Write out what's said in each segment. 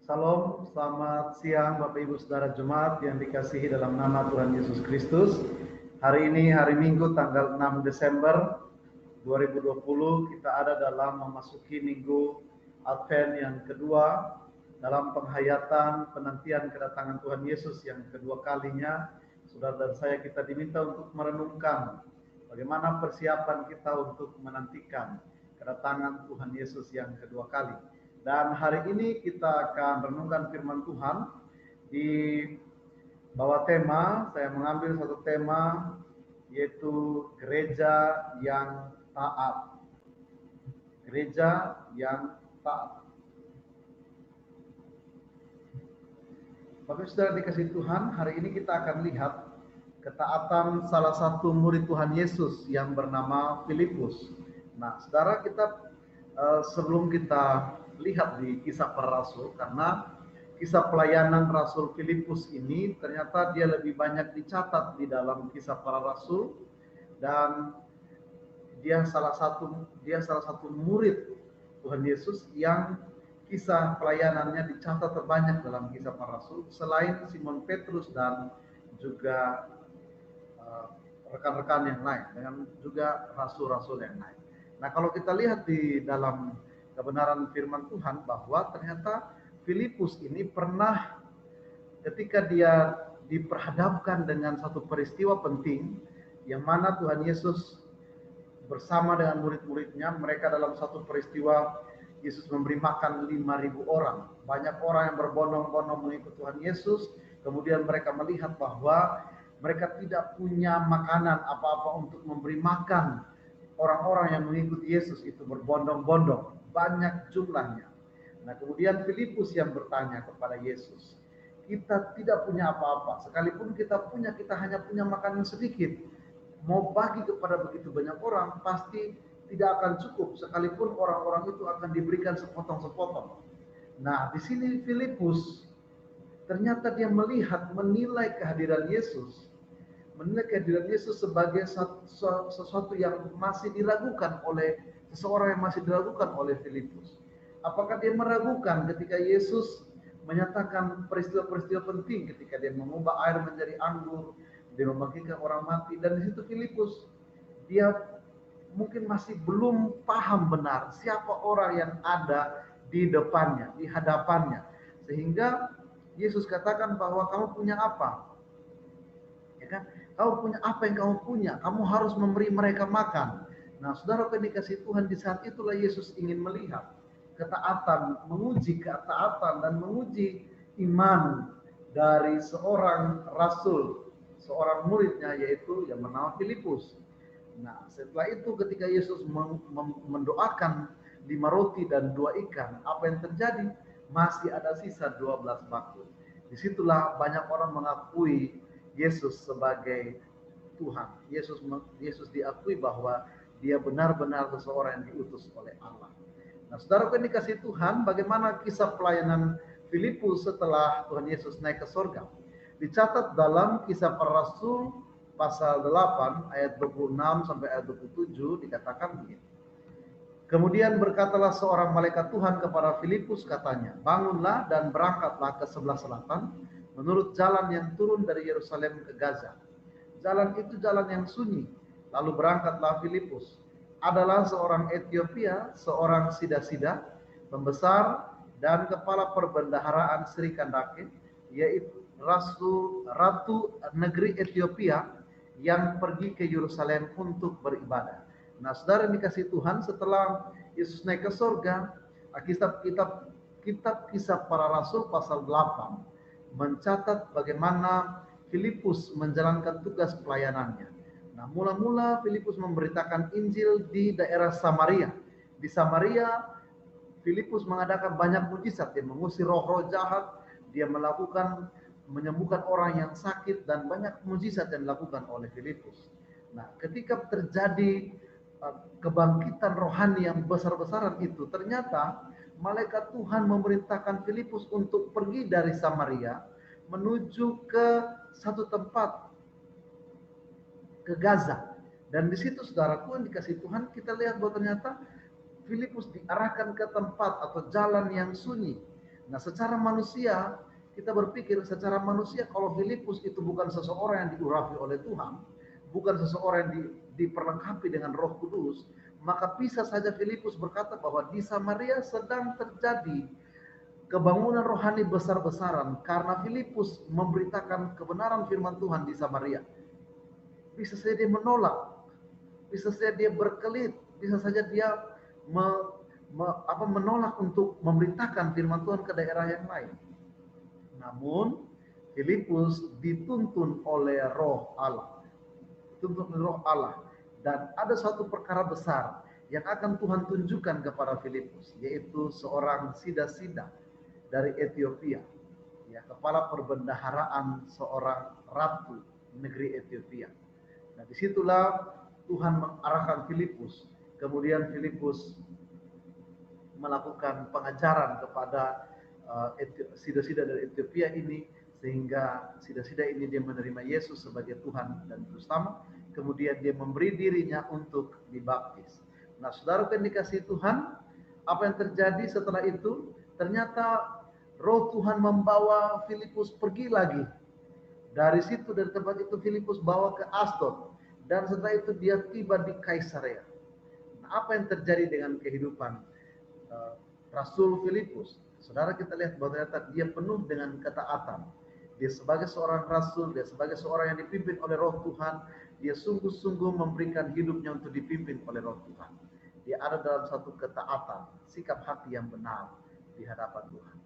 Salam, selamat siang Bapak Ibu Saudara Jemaat yang dikasihi dalam nama Tuhan Yesus Kristus. Hari ini hari Minggu tanggal 6 Desember 2020, kita ada dalam memasuki minggu Advent yang kedua dalam penghayatan penantian kedatangan Tuhan Yesus yang kedua kalinya. Saudara dan saya kita diminta untuk merenungkan bagaimana persiapan kita untuk menantikan kedatangan Tuhan Yesus yang kedua kali. Dan hari ini kita akan renungkan firman Tuhan di bawah tema, saya mengambil satu tema yaitu gereja yang taat. Gereja yang taat. Bapak Saudara dikasih Tuhan, hari ini kita akan lihat ketaatan salah satu murid Tuhan Yesus yang bernama Filipus. Nah, saudara, kita sebelum kita lihat di kisah para rasul, karena kisah pelayanan Rasul Filipus ini ternyata dia lebih banyak dicatat di dalam kisah para rasul, dan dia salah satu murid Tuhan Yesus yang kisah pelayanannya dicatat terbanyak dalam kisah para rasul, selain Simon Petrus dan juga rekan-rekan yang lain, dengan juga rasul-rasul yang lain. Nah, kalau kita lihat di dalam kebenaran firman Tuhan bahwa ternyata Filipus ini pernah ketika dia diperhadapkan dengan satu peristiwa penting yang mana Tuhan Yesus bersama dengan murid-muridnya, mereka dalam satu peristiwa Yesus memberi makan 5.000 orang. Banyak orang yang berbondong-bondong mengikut Tuhan Yesus. Kemudian mereka melihat bahwa mereka tidak punya makanan apa-apa untuk memberi makan orang-orang yang mengikuti Yesus itu berbondong-bondong, banyak jumlahnya. Nah, kemudian Filipus yang bertanya kepada Yesus, kita tidak punya apa-apa, sekalipun kita hanya punya makanan sedikit. Mau bagi kepada begitu banyak orang, pasti tidak akan cukup, sekalipun orang-orang itu akan diberikan sepotong-sepotong. Nah, di sini Filipus ternyata dia menilai kehadiran Yesus sebagai sesuatu yang masih diragukan oleh seseorang yang masih diragukan oleh Filipus. Apakah dia meragukan ketika Yesus menyatakan peristiwa-peristiwa penting, ketika dia mengubah air menjadi anggur, dia membagikan orang mati, dan di situ Filipus dia mungkin masih belum paham benar siapa orang yang ada di depannya, di hadapannya, sehingga Yesus katakan bahwa kamu punya apa? Ya kan? Kamu punya apa yang kamu punya? Kamu harus memberi mereka makan. Nah, saudara dikasih Tuhan, di saat itulah Yesus ingin melihat ketaatan, menguji ketaatan dan menguji iman dari seorang rasul, seorang muridnya, yaitu yang bernama Filipus. Nah, setelah itu ketika Yesus mendoakan 5 roti dan 2 ikan, apa yang terjadi? Masih ada sisa 12 bakul. Disitulah banyak orang mengakui Yesus sebagai Tuhan. Yesus diakui bahwa dia benar-benar seseorang yang diutus oleh Allah. Nah, saudara yang dikasih Tuhan, bagaimana kisah pelayanan Filipus setelah Tuhan Yesus naik ke surga? Dicatat dalam kisah para rasul pasal 8 ayat 26 sampai ayat 27, dikatakan begini. Kemudian berkatalah seorang malaikat Tuhan kepada Filipus, katanya, bangunlah dan berangkatlah ke sebelah selatan menurut jalan yang turun dari Yerusalem ke Gaza. Jalan itu jalan yang sunyi. Lalu berangkatlah Filipus. Adalah seorang Ethiopia, seorang sida-sida, pembesar dan kepala perbendaharaan Sri Kandake, yaitu ratu negeri Ethiopia yang pergi ke Yerusalem untuk beribadah. Nah, saudara dikasih Tuhan, setelah Yesus naik ke surga, kitab kisah para rasul pasal 8 mencatat bagaimana Filipus menjalankan tugas pelayanannya. Nah, mula-mula Filipus memberitakan Injil di daerah Samaria. Di Samaria, Filipus mengadakan banyak mujizat. Dia mengusir roh-roh jahat, dia menyembuhkan orang yang sakit, dan banyak mujizat yang dilakukan oleh Filipus. Nah, ketika terjadi kebangkitan rohani yang besar-besaran itu, ternyata malaikat Tuhan memerintahkan Filipus untuk pergi dari Samaria menuju ke satu tempat, ke Gaza. Dan di situ saudaraku yang dikasih Tuhan, kita lihat bahwa ternyata Filipus diarahkan ke tempat atau jalan yang sunyi. Nah, secara manusia, kita berpikir secara manusia kalau Filipus itu bukan seseorang yang diurapi oleh Tuhan, bukan seseorang yang diperlengkapi dengan Roh Kudus, maka bisa saja Filipus berkata bahwa di Samaria sedang terjadi kebangunan rohani besar-besaran karena Filipus memberitakan kebenaran firman Tuhan di Samaria. Bisa saja dia menolak, bisa saja dia berkelit, bisa saja dia menolak untuk memberitakan firman Tuhan ke daerah yang lain. Namun Filipus dituntun oleh Roh Allah, dan ada satu perkara besar yang akan Tuhan tunjukkan kepada Filipus, yaitu seorang sida-sida dari Ethiopia, ya, kepala perbendaharaan seorang ratu negeri Ethiopia. Nah, disitulah Tuhan mengarahkan Filipus. Kemudian Filipus melakukan pengajaran kepada sida-sida dari Ethiopia ini, sehingga sida-sida ini dia menerima Yesus sebagai Tuhan dan Juru Selamat. Kemudian dia memberi dirinya untuk dibaptis. Nah, saudara yang dikasihi Tuhan, apa yang terjadi setelah itu? Ternyata Roh Tuhan membawa Filipus pergi lagi. Dari situ, dari tempat itu Filipus bawa ke Asdod. Dan setelah itu dia tiba di Kaisarea. Nah, apa yang terjadi dengan kehidupan Rasul Filipus? Saudara, kita lihat bahwa ternyata dia penuh dengan ketaatan. Dia sebagai seorang rasul, dia sebagai seorang yang dipimpin oleh Roh Tuhan, dia sungguh-sungguh memberikan hidupnya untuk dipimpin oleh Roh Tuhan. Dia ada dalam satu ketaatan, sikap hati yang benar di hadapan Tuhan.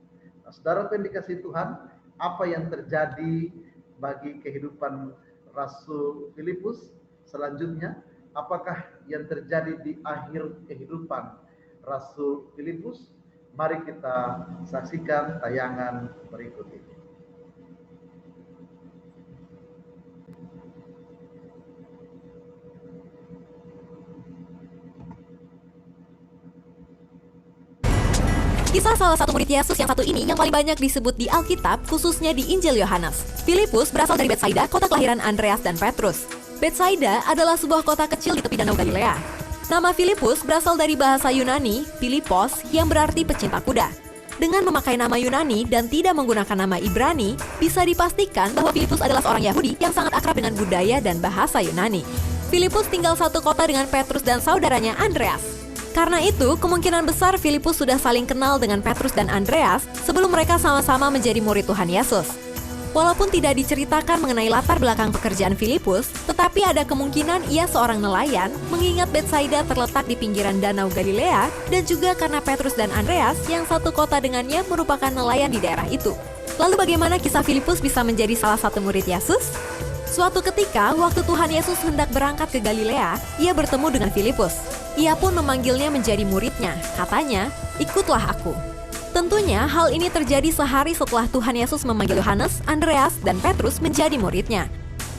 Nah, saudara yang dikasihi Tuhan, apa yang terjadi bagi kehidupan Rasul Filipus selanjutnya? Apakah yang terjadi di akhir kehidupan Rasul Filipus? Mari kita saksikan tayangan berikut ini. Kisah salah satu murid Yesus yang satu ini yang paling banyak disebut di Alkitab, khususnya di Injil Yohanes. Filipus berasal dari Betsaida, kota kelahiran Andreas dan Petrus. Betsaida adalah sebuah kota kecil di tepi Danau Galilea. Nama Filipus berasal dari bahasa Yunani, Philippos, yang berarti pecinta kuda. Dengan memakai nama Yunani dan tidak menggunakan nama Ibrani, bisa dipastikan bahwa Filipus adalah seorang Yahudi yang sangat akrab dengan budaya dan bahasa Yunani. Filipus tinggal satu kota dengan Petrus dan saudaranya Andreas. Karena itu, kemungkinan besar Filipus sudah saling kenal dengan Petrus dan Andreas sebelum mereka sama-sama menjadi murid Tuhan Yesus. Walaupun tidak diceritakan mengenai latar belakang pekerjaan Filipus, tetapi ada kemungkinan ia seorang nelayan, mengingat Betsaida terletak di pinggiran Danau Galilea, dan juga karena Petrus dan Andreas yang satu kota dengannya merupakan nelayan di daerah itu. Lalu bagaimana kisah Filipus bisa menjadi salah satu murid Yesus? Suatu ketika, waktu Tuhan Yesus hendak berangkat ke Galilea, ia bertemu dengan Filipus. Ia pun memanggilnya menjadi muridnya. Katanya, "Ikutlah aku." Tentunya hal ini terjadi sehari setelah Tuhan Yesus memanggil Yohanes, Andreas, dan Petrus menjadi muridnya.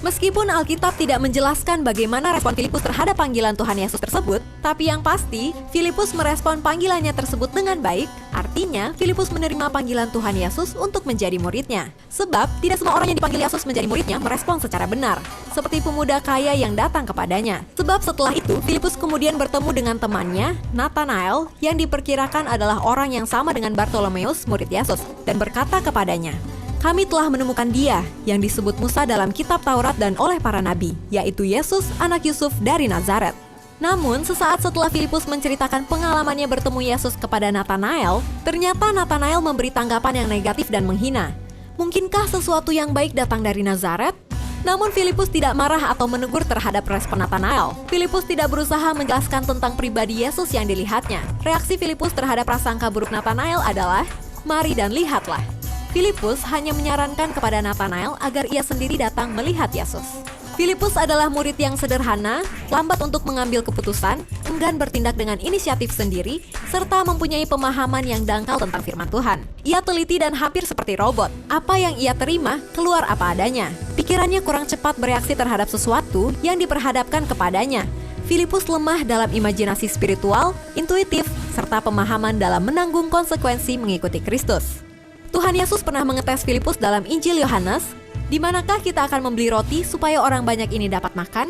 Meskipun Alkitab tidak menjelaskan bagaimana respon Filipus terhadap panggilan Tuhan Yesus tersebut, tapi yang pasti, Filipus merespon panggilannya tersebut dengan baik. Artinya, Filipus menerima panggilan Tuhan Yesus untuk menjadi muridnya. Sebab, tidak semua orang yang dipanggil Yesus menjadi muridnya merespon secara benar. Seperti pemuda kaya yang datang kepadanya. Sebab setelah itu, Filipus kemudian bertemu dengan temannya, Nathanael, yang diperkirakan adalah orang yang sama dengan Bartolomeus, murid Yesus, dan berkata kepadanya, "Kami telah menemukan Dia yang disebut Musa dalam kitab Taurat dan oleh para nabi, yaitu Yesus, anak Yusuf dari Nazaret." Namun, sesaat setelah Filipus menceritakan pengalamannya bertemu Yesus kepada Nathanael, ternyata Nathanael memberi tanggapan yang negatif dan menghina. Mungkinkah sesuatu yang baik datang dari Nazaret? Namun Filipus tidak marah atau menegur terhadap respon Nathanael. Filipus tidak berusaha menjelaskan tentang pribadi Yesus yang dilihatnya. Reaksi Filipus terhadap prasangka buruk Nathanael adalah, "Mari dan lihatlah." Filipus hanya menyarankan kepada Nathanael agar ia sendiri datang melihat Yesus. Filipus adalah murid yang sederhana, lambat untuk mengambil keputusan, enggan bertindak dengan inisiatif sendiri, serta mempunyai pemahaman yang dangkal tentang firman Tuhan. Ia teliti dan hampir seperti robot. Apa yang ia terima, keluar apa adanya. Pikirannya kurang cepat bereaksi terhadap sesuatu yang diperhadapkan kepadanya. Filipus lemah dalam imajinasi spiritual, intuitif, serta pemahaman dalam menanggung konsekuensi mengikuti Kristus. Tuhan Yesus pernah mengetes Filipus dalam Injil Yohanes, "Di manakah kita akan membeli roti supaya orang banyak ini dapat makan?"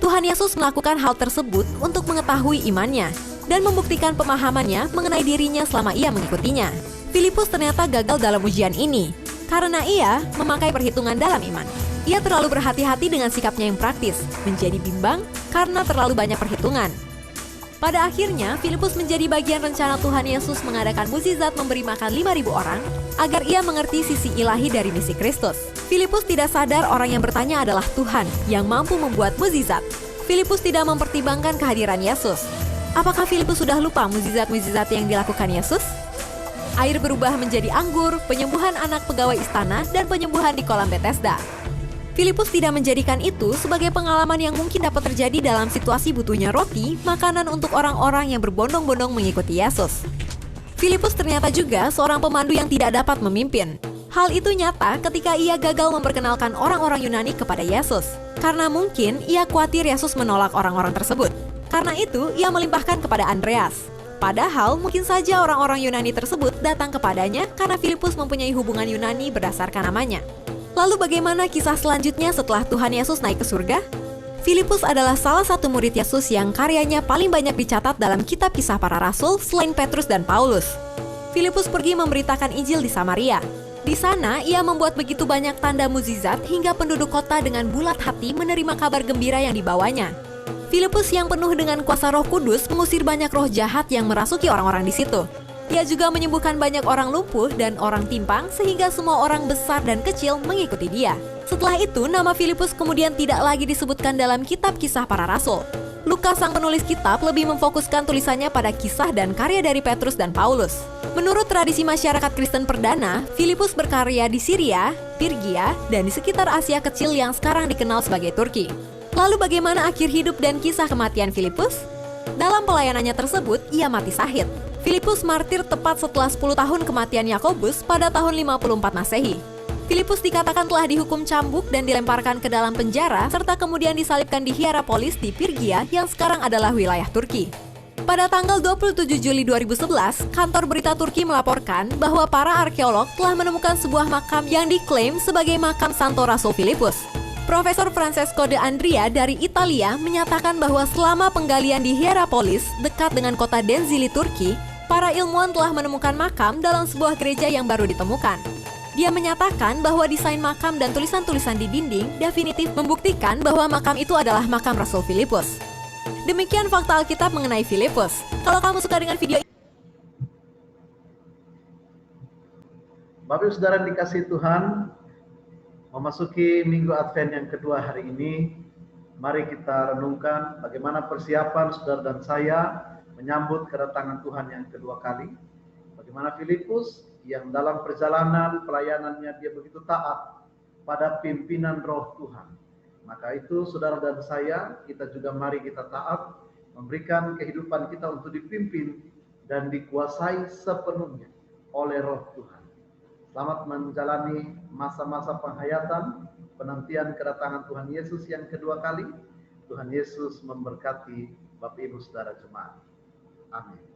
Tuhan Yesus melakukan hal tersebut untuk mengetahui imannya dan membuktikan pemahamannya mengenai dirinya selama ia mengikutinya. Filipus ternyata gagal dalam ujian ini karena ia memakai perhitungan dalam iman. Ia terlalu berhati-hati dengan sikapnya yang praktis, menjadi bimbang karena terlalu banyak perhitungan. Pada akhirnya, Filipus menjadi bagian rencana Tuhan Yesus mengadakan mukjizat memberi makan 5.000 orang agar ia mengerti sisi ilahi dari misi Kristus. Filipus tidak sadar orang yang bertanya adalah Tuhan yang mampu membuat mukjizat. Filipus tidak mempertimbangkan kehadiran Yesus. Apakah Filipus sudah lupa mukjizat-mukjizat yang dilakukan Yesus? Air berubah menjadi anggur, penyembuhan anak pegawai istana, dan penyembuhan di kolam Bethesda. Filipus tidak menjadikan itu sebagai pengalaman yang mungkin dapat terjadi dalam situasi butuhnya roti, makanan untuk orang-orang yang berbondong-bondong mengikuti Yesus. Filipus ternyata juga seorang pemandu yang tidak dapat memimpin. Hal itu nyata ketika ia gagal memperkenalkan orang-orang Yunani kepada Yesus. Karena mungkin ia khawatir Yesus menolak orang-orang tersebut. Karena itu, ia melimpahkan kepada Andreas. Padahal mungkin saja orang-orang Yunani tersebut datang kepadanya karena Filipus mempunyai hubungan Yunani berdasarkan namanya. Lalu bagaimana kisah selanjutnya setelah Tuhan Yesus naik ke surga? Filipus adalah salah satu murid Yesus yang karyanya paling banyak dicatat dalam kitab Kisah Para Rasul selain Petrus dan Paulus. Filipus pergi memberitakan Injil di Samaria. Di sana, ia membuat begitu banyak tanda mukjizat hingga penduduk kota dengan bulat hati menerima kabar gembira yang dibawanya. Filipus yang penuh dengan kuasa Roh Kudus mengusir banyak roh jahat yang merasuki orang-orang di situ. Ia juga menyembuhkan banyak orang lumpuh dan orang timpang sehingga semua orang besar dan kecil mengikuti dia. Setelah itu, nama Filipus kemudian tidak lagi disebutkan dalam kitab Kisah Para Rasul. Lukas sang penulis kitab lebih memfokuskan tulisannya pada kisah dan karya dari Petrus dan Paulus. Menurut tradisi masyarakat Kristen perdana, Filipus berkarya di Syria, Pirgia, dan di sekitar Asia Kecil yang sekarang dikenal sebagai Turki. Lalu bagaimana akhir hidup dan kisah kematian Filipus? Dalam pelayanannya tersebut, ia mati syahid. Filipus martir tepat setelah 10 tahun kematian Yakobus pada tahun 54 Masehi. Filipus dikatakan telah dihukum cambuk dan dilemparkan ke dalam penjara serta kemudian disalibkan di Hierapolis di Pirgia yang sekarang adalah wilayah Turki. Pada tanggal 27 Juli 2011, kantor berita Turki melaporkan bahwa para arkeolog telah menemukan sebuah makam yang diklaim sebagai makam Santo Rasul Filipus. Profesor Francesco de Andria dari Italia menyatakan bahwa selama penggalian di Hierapolis dekat dengan kota Denzili, Turki, para ilmuwan telah menemukan makam dalam sebuah gereja yang baru ditemukan. Dia menyatakan bahwa desain makam dan tulisan-tulisan di dinding definitif membuktikan bahwa makam itu adalah makam Rasul Filipus. Demikian fakta Alkitab mengenai Filipus. Kalau kamu suka dengan video ini, Bapak Ibu Saudara yang dikasihi Tuhan, memasuki Minggu Advent yang kedua hari ini, mari kita renungkan bagaimana persiapan saudara dan saya menyambut kedatangan Tuhan yang kedua kali. Bagaimana Filipus yang dalam perjalanan pelayanannya dia begitu taat pada pimpinan Roh Tuhan. Maka itu saudara dan saya, kita juga mari kita taat, memberikan kehidupan kita untuk dipimpin dan dikuasai sepenuhnya oleh Roh Tuhan. Selamat menjalani masa-masa penghayatan, penantian kedatangan Tuhan Yesus yang kedua kali. Tuhan Yesus memberkati Bapak Ibu Saudara jemaat. Amin.